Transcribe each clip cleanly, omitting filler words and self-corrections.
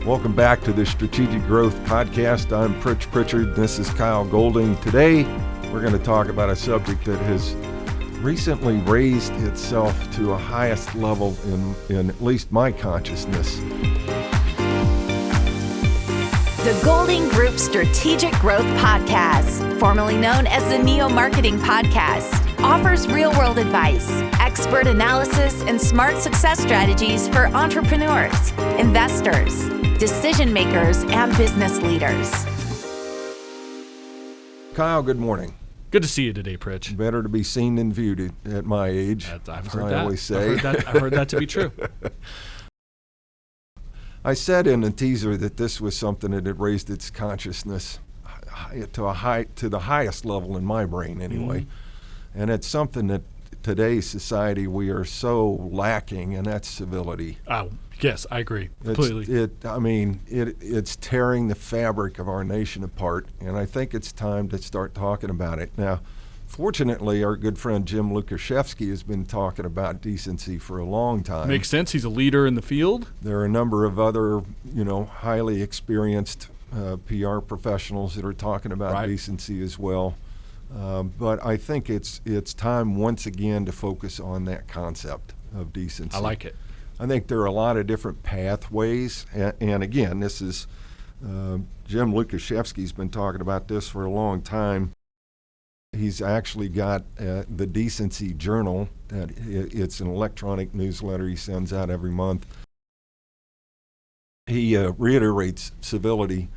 Welcome back to the Strategic Growth Podcast. I'm Pritch Pritchard. This is Kyle Golding. Today, we're going to talk about a subject that has recently raised itself to a highest level in at least my consciousness. The Golding Group Strategic Growth Podcast, formerly known as the Neo Marketing Podcast, offers real-world advice, expert analysis, and smart success strategies for entrepreneurs, investors, decision makers, and business leaders. Kyle, good morning. Good to see you today, Pritch. Better to be seen than viewed at my age, I've as heard I that. always say. I've heard that to be true. I said in the teaser that this was something that had raised its consciousness to the highest level in my brain anyway. Mm-hmm. And it's something that today's society we are so lacking, and that's civility. Oh, yes, I agree completely. It's tearing the fabric of our nation apart, and I think it's time to start talking about it. Now, fortunately, our good friend Jim Lukaszewski has been talking about decency for a long time. Makes sense. He's a leader in the field. There are a number of other, highly experienced PR professionals that are talking about decency as well. But I think it's time once again to focus on that concept of decency. I like it. I think there are a lot of different pathways, and again, this is Jim Lukaszewski's been talking about this for a long time. He's actually got the Decency Journal. It's an electronic newsletter he sends out every month. He reiterates civility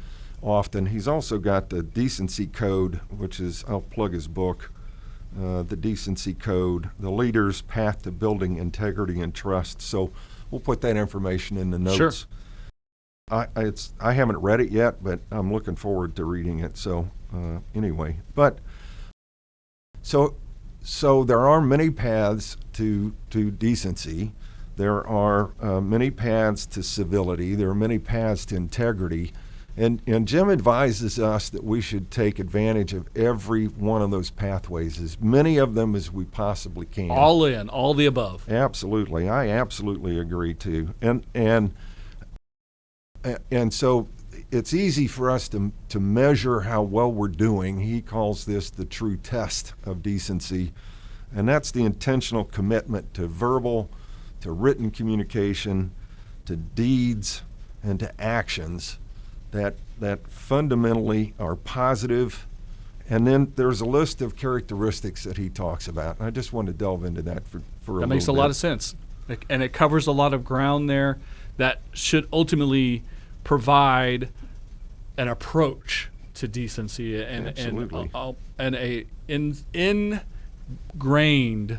often. He's also got the Decency Code, which is, I'll plug his book, the Decency Code, The Leader's Path to Building Integrity and Trust. So we'll put that information in the notes. Sure. I haven't read it yet, but I'm looking forward to reading it. So anyway, So there are many paths to decency. There are many paths to civility. There are many paths to integrity. And Jim advises us that we should take advantage of every one of those pathways, as many of them as we possibly can. All in, all the above. Absolutely. I absolutely agree too. And so it's easy for us to measure how well we're doing. He calls this the true test of decency. And that's the intentional commitment to verbal, to written communication, to deeds, and to actions that fundamentally are positive. And then there's a list of characteristics that he talks about. And I just want to delve into that for a little bit. That makes a lot of sense. And it covers a lot of ground there that should ultimately provide an approach to decency and a ingrained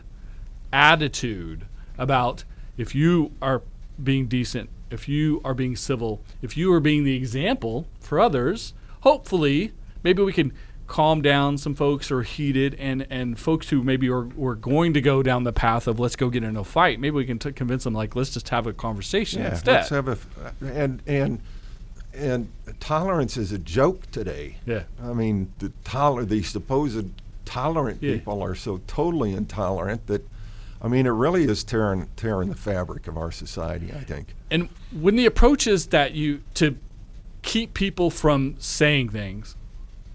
attitude about if you are being decent, if you are being civil, if you are being the example for others, hopefully maybe we can calm down some folks who are heated and folks who maybe are going to go down the path of let's go get in a fight. Maybe we can convince them let's just have a conversation instead. Let's have and tolerance is a joke today. Yeah. I mean, the supposed tolerant people are so totally intolerant that, I mean, it really is tearing the fabric of our society, I think. And when the approach is that to keep people from saying things,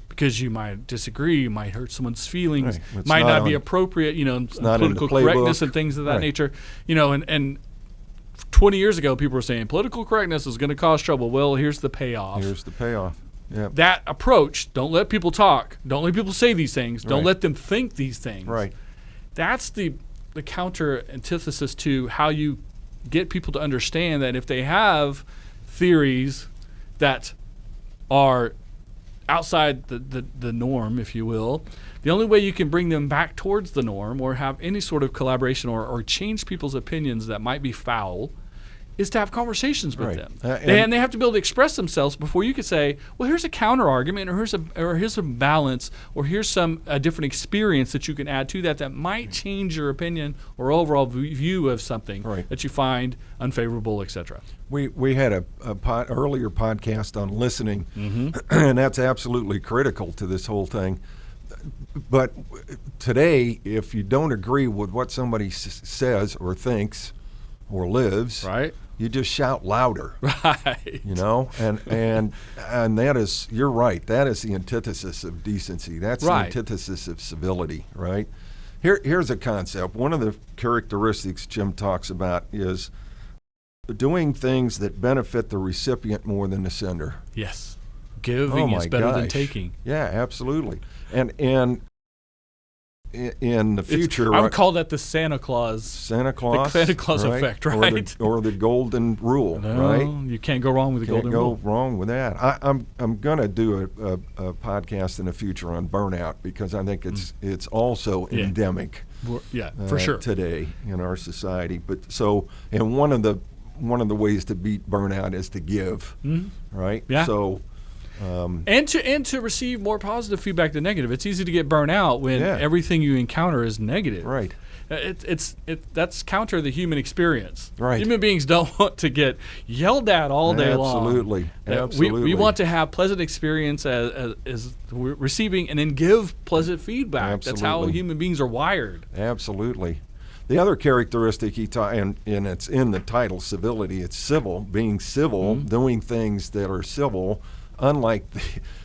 because you might disagree, you might hurt someone's feelings, might not be appropriate, political correctness and things of that nature, and 20 years ago, people were saying political correctness is going to cause trouble. Well, here's the payoff. Yeah. That approach, don't let people talk. Don't let people say these things. Don't let them think these things. Right. That's the counter antithesis to how you get people to understand that if they have theories that are outside the norm, if you will, the only way you can bring them back towards the norm or have any sort of collaboration or change people's opinions that might be foul is to have conversations with them. And they have to be able to express themselves before you could say, well, here's a counter argument, or here's a balance, or here's a different experience that you can add to that might change your opinion or overall view of something that you find unfavorable, etc. We had a earlier podcast on listening, and that's absolutely critical to this whole thing. But today, if you don't agree with what somebody says or thinks or lives, You just shout louder. Right. You know, and that is, you're right. That is the antithesis of decency. That's Right. the antithesis of civility, right? Here's a concept. One of the characteristics Jim talks about is doing things that benefit the recipient more than the sender. Yes. Giving is better than taking. Yeah, absolutely. And in the future, I would call that the Santa Claus. Santa Claus, the Santa Claus effect, right? Or the golden rule, No, right? You can't go wrong with the golden rule. Can't go wrong with that. I'm going to do a podcast in the future on burnout because I think it's also endemic. For sure. Today in our society. But so, and one of the ways to beat burnout is to give, right? Yeah. So. And to receive more positive feedback than negative. It's easy to get burnt out when everything you encounter is negative. Right. That's counter the human experience. Right. Human beings don't want to get yelled at all day long. Absolutely. We want to have pleasant experience as we're receiving and then give pleasant feedback. Absolutely. That's how human beings are wired. Absolutely. The other characteristic and it's in the title, civility. It's civil, being civil, doing things that are civil. Unlike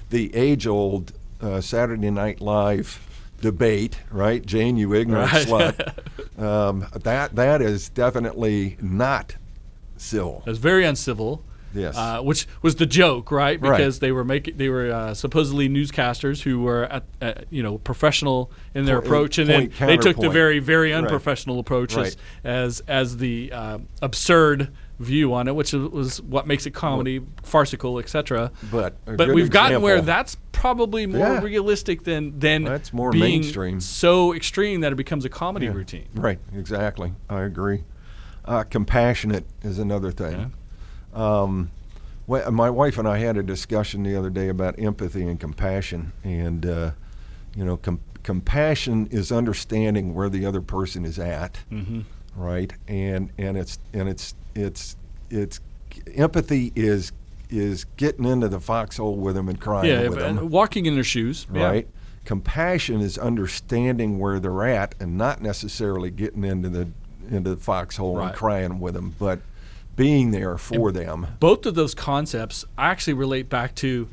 the age-old Saturday Night Live debate, right? Jane, you ignorant slut. That is definitely not civil. It's very uncivil. Yes. Which was the joke, right? Because they were supposedly newscasters who were professional in their approach, and then they took the very, very unprofessional approach as the absurd view on it, which was what makes it comedy, farcical, etc. But we've gotten where that's probably more realistic than that's more being mainstream. So extreme that it becomes a comedy routine. Right. Exactly. I agree. Compassionate is another thing. My wife and I had a discussion the other day about empathy and compassion, and compassion is understanding where the other person is at, right? And it's empathy is getting into the foxhole with them and crying with them, walking in their shoes, right? Compassion is understanding where they're at and not necessarily getting into the foxhole and crying with them, but being there for them. Both of those concepts actually relate back to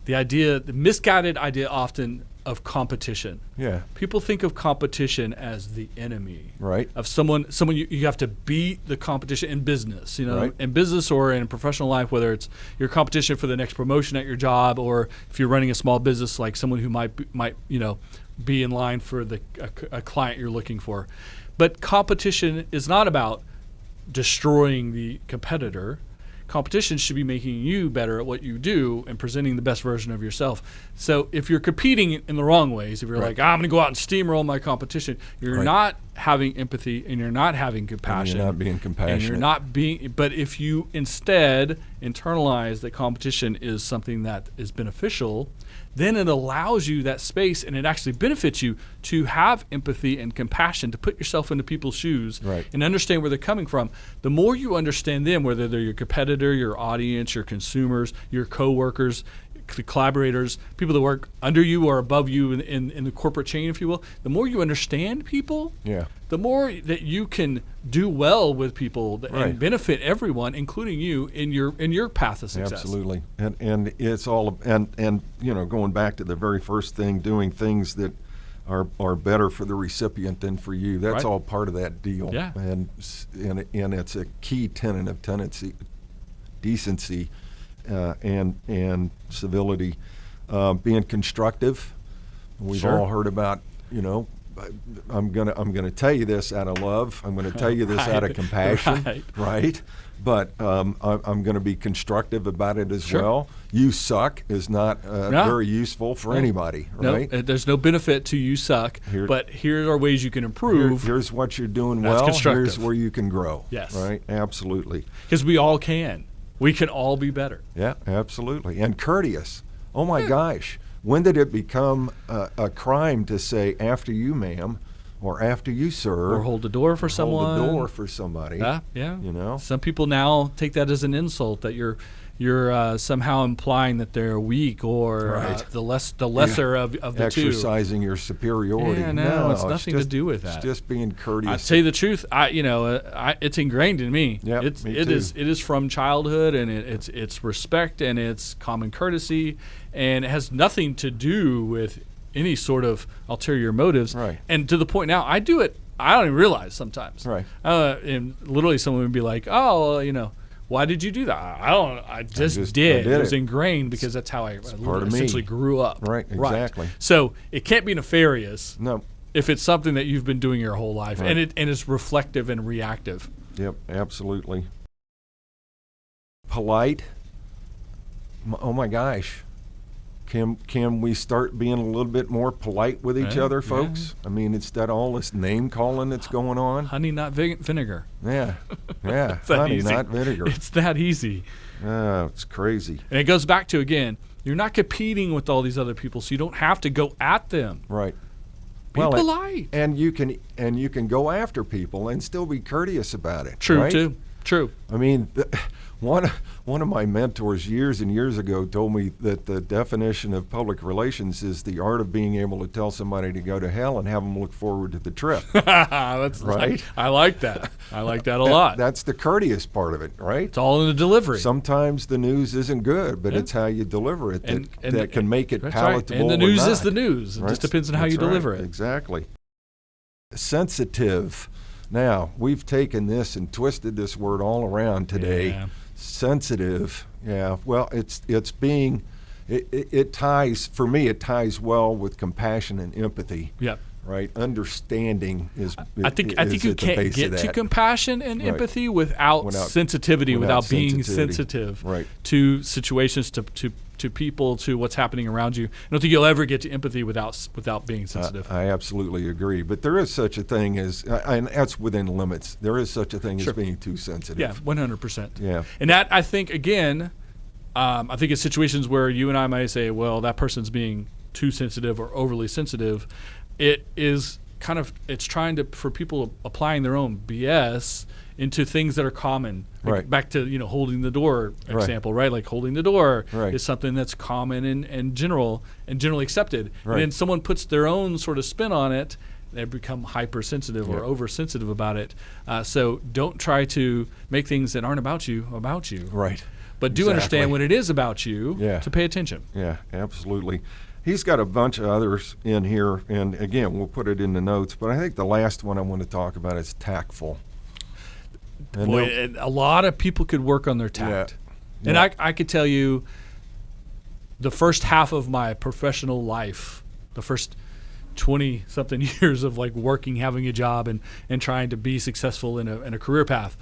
the misguided idea often of competition. Yeah. People think of competition as the enemy. Right. Of someone you have to beat the competition in business, Right. in business or in professional life, whether it's your competition for the next promotion at your job, or if you're running a small business, like someone who might be in line for a client you're looking for. But competition is not about destroying the competitor. Competition should be making you better at what you do and presenting the best version of yourself. So if you're competing in the wrong ways, if you're like, I'm going to go out and steamroll my competition, you're not having empathy and you're not having compassion. And you're not being compassionate. And you're not being. But if you instead internalize that competition is something that is beneficial, then it allows you that space, and it actually benefits you to have empathy and compassion, to put yourself into people's shoes and understand where they're coming from. The more you understand them, whether they're your competitor, your audience, your consumers, your coworkers, the collaborators, people that work under you or above you in the corporate chain, if you will, the more you understand people, the more that you can do well with people and benefit everyone, including you, in your path of success. Absolutely. And it's all and going back to the very first thing, doing things that are better for the recipient than for you. That's all part of that deal. Yeah. And it's a key tenet of decency and civility. Being constructive. We've all heard about, I'm gonna tell you this out of love. I'm gonna tell you this out of compassion, right? But I'm going to be constructive about it as well. You suck is not very useful for anybody, right? No, there's no benefit to you suck, but here are ways you can improve. Here's what you're doing That's well. constructive. Here's where you can grow. Yes. Right? Absolutely. Because we all can. We can all be better. Yeah, absolutely. And courteous. Oh, my gosh. When did it become a crime to say, after you, ma'am, or after you, sir. Or hold the door for someone. Hold the door for somebody. Yeah. You know? Some people now take that as an insult, that you're somehow implying that they're weak or the lesser of the two. Exercising your superiority. Yeah, no, it's nothing to do with that. It's just being courteous. I tell you the truth, it's ingrained in me. Yep, It is from childhood, and it's respect and it's common courtesy, and it has nothing to do with any sort of ulterior motives. Right. And to the point now, I do it. I don't even realize sometimes. Right. And literally, someone would be like, "Oh, why did you do that?" I just did. It was ingrained because that's how I essentially grew up. Right, exactly. So it can't be nefarious. No. If it's something that you've been doing your whole life, right. and it's reflective and reactive. Yep, absolutely. Polite. Oh my gosh. Can we start being a little bit more polite with each other, folks? I mean, it's that all this name calling that's going on. Honey, not vinegar. Yeah. Honey, easy. not vinegar. It's that easy. Oh, it's crazy. And it goes back to, again, you're not competing with all these other people, so you don't have to go at them. Right. Be polite. And you can go after people and still be courteous about it. True, right? too. True. I mean, one of my mentors years and years ago told me that the definition of public relations is the art of being able to tell somebody to go to hell and have them look forward to the trip. That's right. I like that. I like that a lot. That's the courteous part of it, right? It's all in the delivery. Sometimes the news isn't good, but it's how you deliver it that can make it palatable. Right. And the news or not. is the news. It Right? just depends on how you deliver it. Exactly. Sensitive. Now, we've taken this and twisted this word all around today. Yeah. Sensitive. Yeah. Well, it ties, for me, it ties well with compassion and empathy. Yep. Right. Understanding is. I think you can't get to compassion and empathy without sensitivity, without being sensitive to situations, to people, to what's happening around you. I don't think you'll ever get to empathy without being sensitive. I absolutely agree. But there is such a thing as, and that's within limits. There is such a thing as being too sensitive. Yeah, 100%. Yeah. And that, I think, again, I think in situations where you and I might say, well, that person's being too sensitive or overly sensitive, it is kind of, it's trying to, for people applying their own BS into things that are common. Like back to, holding the door example, right? Like holding the door is something that's common and generally accepted. And then someone puts their own sort of spin on it, they become hypersensitive or oversensitive about it. So don't try to make things that aren't about you. Right. But do understand when it is about you to pay attention. Yeah, absolutely. He's got a bunch of others in here, and again, we'll put it in the notes, but I think the last one I want to talk about is tactful. And Boy, a lot of people could work on their tact. Yeah. And I could tell you the first half of my professional life, the first 20-something years of like working, having a job, and trying to be successful in a career path,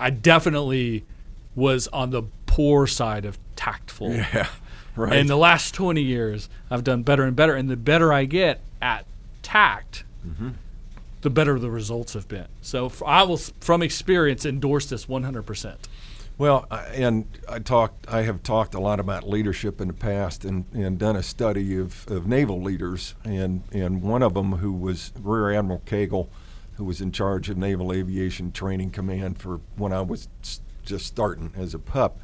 I definitely was on the poor side of tactful. Yeah. Right. And the last 20 years, I've done better and better. And the better I get at tact, the better the results have been. So I will, from experience, endorse this 100%. Well, I have talked a lot about leadership in the past and done a study of naval leaders. And one of them, who was Rear Admiral Cagle, who was in charge of Naval Aviation Training Command for when I was just starting as a pup,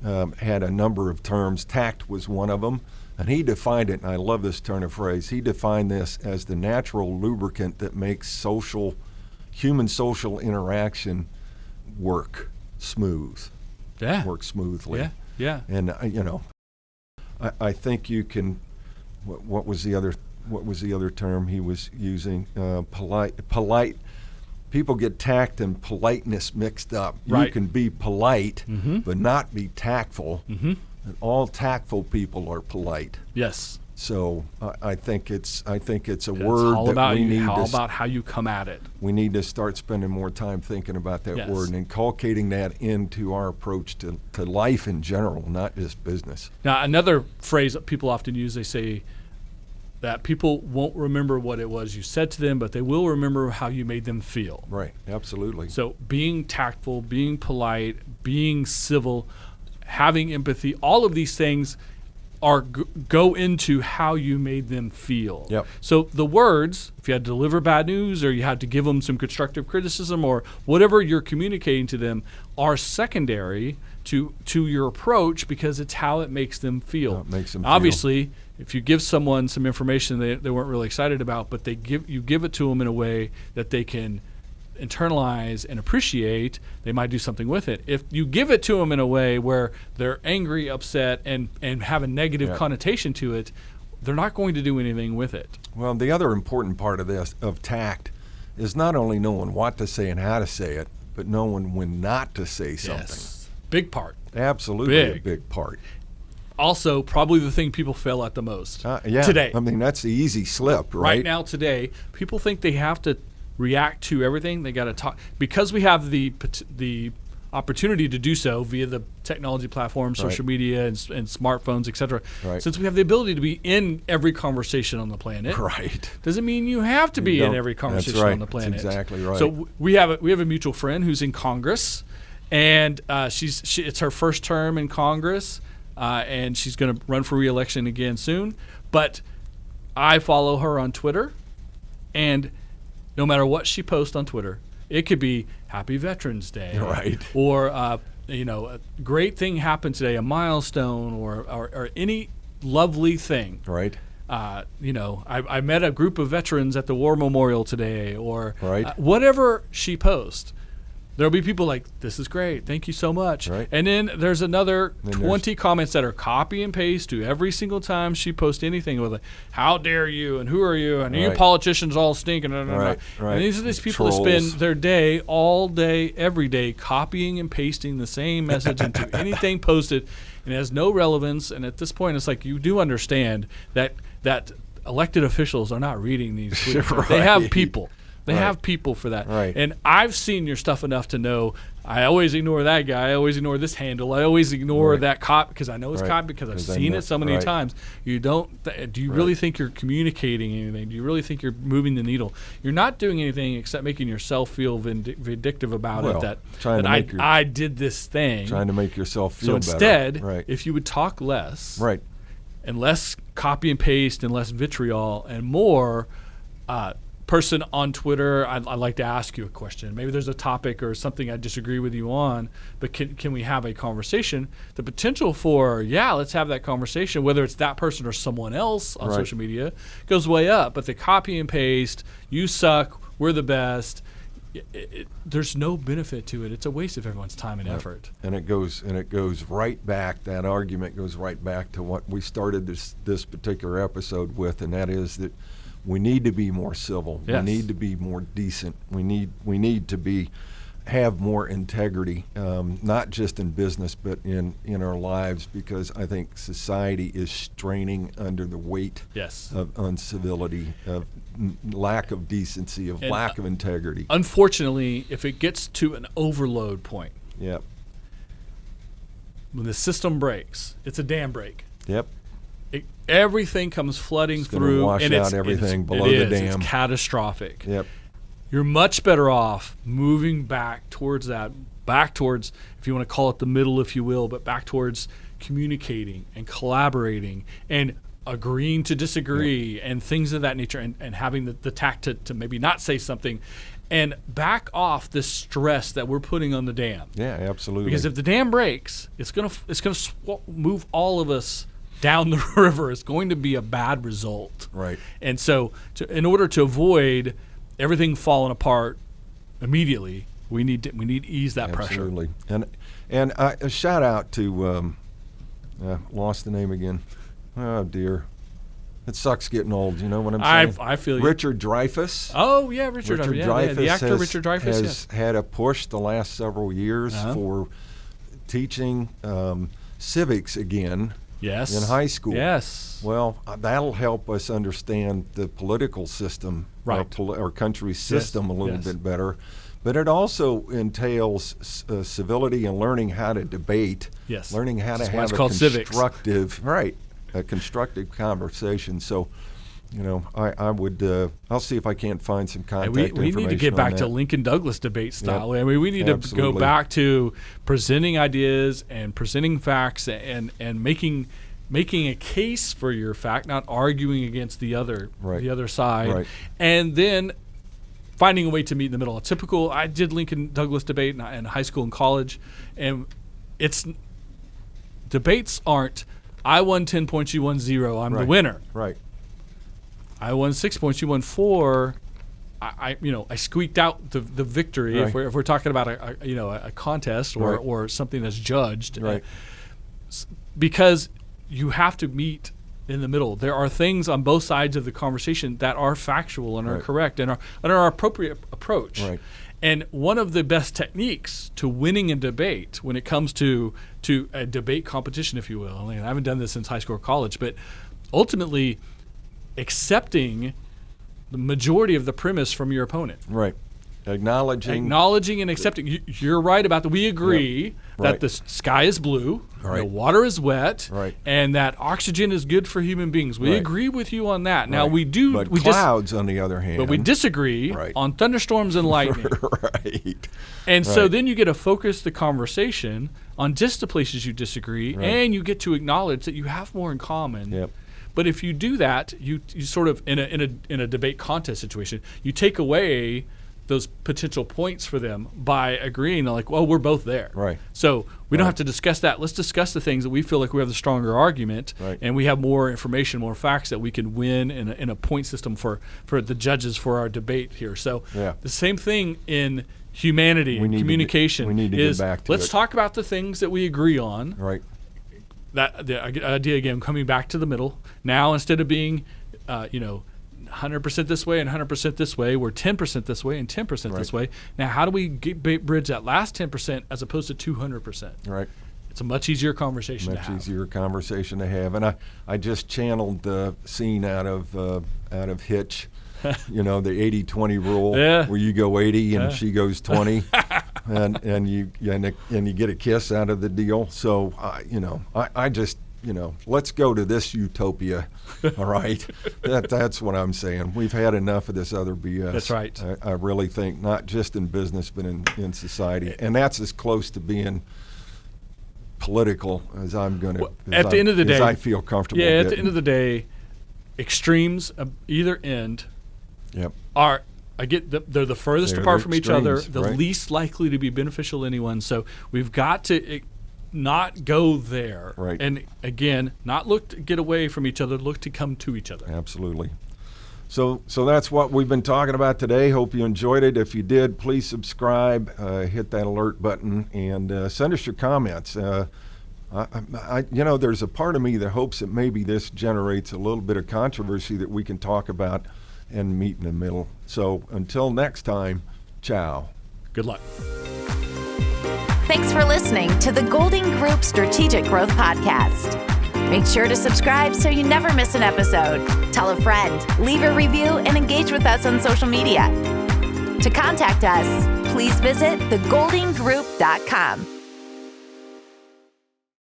had a number of terms. Tact was one of them, and he defined it, and I love this turn of phrase. He defined this as the natural lubricant that makes human social interaction work smoothly. Yeah. And I think you can. What was the other term he was using? Polite. People get tact and politeness mixed up. You can be polite, but not be tactful. And all tactful people are polite. Yes. So I think it's a word all that about we need. How about how you come at it? We need to start spending more time thinking about that word and inculcating that into our approach to life in general, not just business. Now, another phrase that people often use, they say that people won't remember what it was you said to them, but they will remember how you made them feel. Right, absolutely. So being tactful, being polite, being civil, having empathy, all of these things go into how you made them feel. Yep. So the words, if you had to deliver bad news or you had to give them some constructive criticism or whatever you're communicating to them, are secondary to your approach because it's how it makes them feel. It makes them feel. Obviously, if you give someone some information they weren't really excited about, but you give it to them in a way that they can internalize and appreciate, they might do something with it. If you give it to them in a way where they're angry, upset, and have a negative connotation to it, they're not going to do anything with it. Well, the other important part of this, of tact, is not only knowing what to say and how to say it, but knowing when not to say something. Yes. Big part. Absolutely a big part. Also, probably the thing people fail at the most today. I mean, that's the easy slip, right? Right now, today, people think they have to react to everything. They got to talk because we have the opportunity to do so via the technology platforms, social media, and smartphones, etc. Right. Since we have the ability to be in every conversation on the planet, right, doesn't mean you have to be in every conversation on the planet. That's exactly right. So we have a mutual friend who's in Congress, and it's her first term in Congress, and she's going to run for re-election again soon. But I follow her on Twitter, and no matter what she posts on Twitter, it could be Happy Veterans Day, right, or a great thing happened today, a milestone, or any lovely thing, right. I met a group of veterans at the War Memorial today, or right. Whatever she posts. There'll be people like, this is great, thank you so much. Right. And then there's another 20 comments that are copy and paste to every single time she posts anything with like, how dare you, and who are you, and you politicians all stink. And, right. And these are these people Trolls. that spend their day, all day, every day, copying and pasting the same message into anything posted, and it has no relevance. And at this point, it's like, you do understand that elected officials are not reading these tweets. Right. They have people. They have people for that. Right. And I've seen your stuff enough to know I always ignore that guy. I always ignore this handle. I always ignore that cop because I know it's cop because I've seen it so many times. You don't. Do you really think you're communicating anything? Do you really think you're moving the needle? You're not doing anything except making yourself feel vindictive about it. That I did this thing. Trying to make yourself feel better. So instead, if you would talk less, and less copy and paste and less vitriol and more person on Twitter, I'd like to ask you a question. Maybe there's a topic or something I disagree with you on, but can we have a conversation? The potential for, let's have that conversation, whether it's that person or someone else on social media, goes way up. But the copy and paste, you suck, we're the best, there's no benefit to it. It's a waste of everyone's time and effort. And it goes right back, that argument goes right back to what we started this particular episode with, and that is that we need to be more civil. Yes. We need to be more decent. We need to have more integrity, not just in business, but in our lives, because I think society is straining under the weight of uncivility, of lack of decency, of lack of integrity. Unfortunately, if it gets to an overload point, when the system breaks, it's a dam break. Everything comes flooding through, wash and out everything below the dam. It's catastrophic. You're much better off moving back towards, if you want to call it the middle, if you will, but back towards communicating and collaborating and agreeing to disagree and things of that nature, and having the tact to maybe not say something, and back off this stress that we're putting on the dam. Absolutely. Because if the dam breaks, it's gonna move all of us down the river. It's going to be a bad result. Right. And so in order to avoid everything falling apart immediately, we need to ease that pressure. Absolutely. And a shout out to lost the name again. Oh dear. It sucks getting old, you know what I'm saying? I feel you. Richard Dreyfuss. Oh yeah, Richard Dreyfuss. The actor Richard Dreyfuss has had a push the last several years for teaching civics again. Yes. In high school. Yes. Well, that'll help us understand the political system, our country's system a little bit better. But it also entails civility and learning how to debate. Yes. Learning how to have a constructive conversation. So, I would. I'll see if I can't find some contact information. We need to get back to Lincoln Douglas debate style. I mean, we need to go back to presenting ideas and presenting facts and making making a case for your fact, not arguing against the other side, Right. and then finding a way to meet in the middle. I did Lincoln Douglas debate in high school and college, and debates aren't, I won 10 points, you won 0, I'm the winner. Right. I won 6 points, you won 4. I squeaked out the victory. Right. If we're talking about a contest or something that's judged, Right. Because you have to meet in the middle. There are things on both sides of the conversation that are factual and are Right. correct and are appropriate approach. Right. And one of the best techniques to winning a debate when it comes to a debate competition, if you will, and I haven't done this since high school or college, but ultimately accepting the majority of the premise from your opponent. Right. Acknowledging And accepting. You're right about that. We agree Right. that the sky is blue, Right. the water is wet, Right. and that oxygen is good for human beings. We Right. agree with you on that. Now Right. we do. But we clouds, on the other hand. but we disagree Right. on thunderstorms and lightning. Right. And so Right. then you get to focus the conversation on just the places you disagree, Right. and you get to acknowledge that you have more in common. Yep. But if you do that, you sort of in a debate contest situation, you take away those potential points for them by agreeing, like, well, we're both there. Right. So we don't Right. have to discuss that. Let's discuss the things that we feel like we have the stronger argument, Right. and we have more information, more facts that we can win in a point system for the judges for our debate here. So Yeah. the same thing in humanity We and need to communication we need to get is back to let's it. talk about the things that we agree on. Right. That the idea again, coming back to the middle. Now instead of being 100% this way and 100% this way, we're 10% this way and 10% this way. Now how do we bridge that last 10% as opposed to 200%? Right. It's a much easier conversation to Much have. easier conversation to have. And I just channeled the scene out of Hitch, the 80-20 rule, Yeah. where you go 80 and she goes 20, and you get a kiss out of the deal. So I just let's go to this utopia. All right, that's what I'm saying. We've had enough of this other BS. That's right. I really think, not just in business but in society, and that's as close to being political as I'm going to. At the end of the day, I feel comfortable. Yeah, at the end of the day, extremes of either end Yep. are. They're the furthest They're apart the from each other, extremes, the right. least likely to be beneficial to anyone. So we've got to not go there. Right. And again, not look to get away from each other, look to come to each other. Absolutely. So that's what we've been talking about today. Hope you enjoyed it. If you did, please subscribe, hit that alert button, and send us your comments. There's a part of me that hopes that maybe this generates a little bit of controversy that we can talk about and meet in the middle. So until next time, ciao. Good luck. Thanks for listening to the Golding Group Strategic Growth Podcast. Make sure to subscribe so you never miss an episode. Tell a friend, leave a review, and engage with us on social media. To contact us, please visit thegoldinggroup.com.